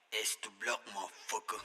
S to block, motherfucker.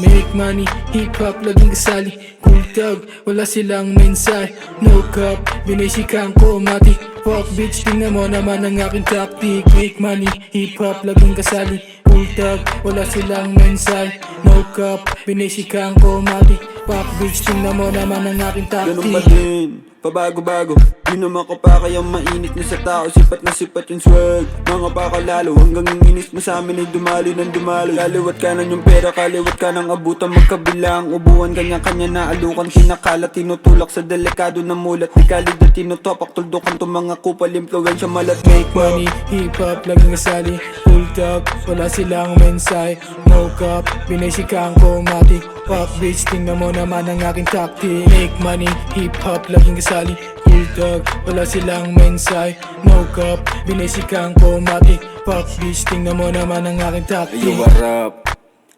Make money, hip-hop laging kasali. Cool tag, wala silang mensahe. No cap, binisikan ko mati. Fuck bitch, tingnan mo naman ang aking tactic. Make money, hip-hop laging kasali. Cool tag, wala silang mensahe. No cap, binisikan ko mati. Fuck bitch, tingnan mo naman ang aking Ganun pa tactic. din, pabago-bago. Di naman ko pa kayang mainit na sa tao. Sipat na sipat yung swag, mga pakalalo. Hanggang yung inis mo sa amin ay dumali ng dumali. Kaliwat kanan yung pera, kaliwat kanang abutan. Magkabilang ubuan, kanya-kanya na alukan. Kinakalat, tinutulak sa delikado na mulat. Di kalidad, tinutopak, tuldukan to mga kupal. Impluensya, malat. Make money, hip-hop laging kasali. Cool tag, wala silang mensahe. No cap, binisikan ko mati. Fuck bitch, tingnan mo naman ang aking tactic. Make money, hip-hop laging kasali. Cool tag, wala silang mensahe. No cap, binisikan ko mati. Fuck bitch, tingnan mo naman ang aking tactic. Yo, what up?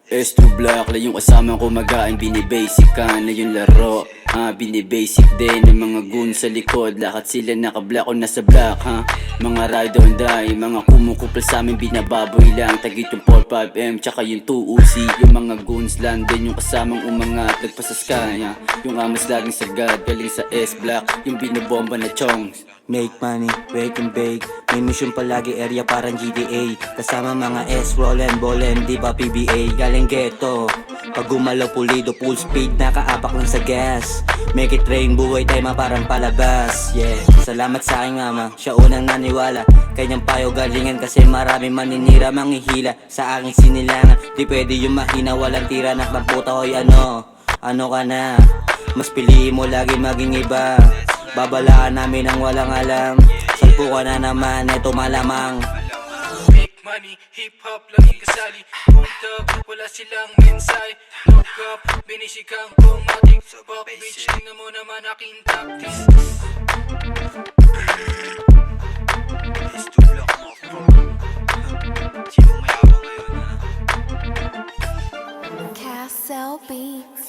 S2 Black, lang yung kasama ko magain. Binibasic ka na yung laro. Binibasic din ng mga goons sa likod. Lahat sila nakablock o nasa black, ha? Mga ride on die, mga kumukupla sa amin. Binababoy lang, tagit yung 45M tsaka yung 2 Uzi. Yung mga goons lang din yung kasamang umangat. Nagpasas ka, ha? Yung amas laging sagad, galing sa S-Black. Yung binobomba na chongs. Make money, wake and bake. May mission palagi, area parang GTA. Kasama mga S, rollin', ballin', di ba PBA? Galing ghetto, pag gumalaw pulido, full speed, nakaapak lang sa gas. Make it rain, buhay tayo parang palabas. Yeah, salamat sa aking mama, siya unang naniwala. Kanyang payo galingan kasi marami maninira, manghihila sa aking sinilangan. Di pwede yung mahina, walang tira, naklang puta, hoy ano ka na? Mas piliin mo lagi maging iba. Babalaan namin ang walang alam. Salpo ka na naman, eto malamang. Make money, hip-hop laging kasali. Cool tag, wala silang mensahe. No cap, binisikan ko mati. Fuck bitch, tingnan mo naman aking tactic. S to block, motherfucker. Sino mayabang ngayon, ha? Castle Beats.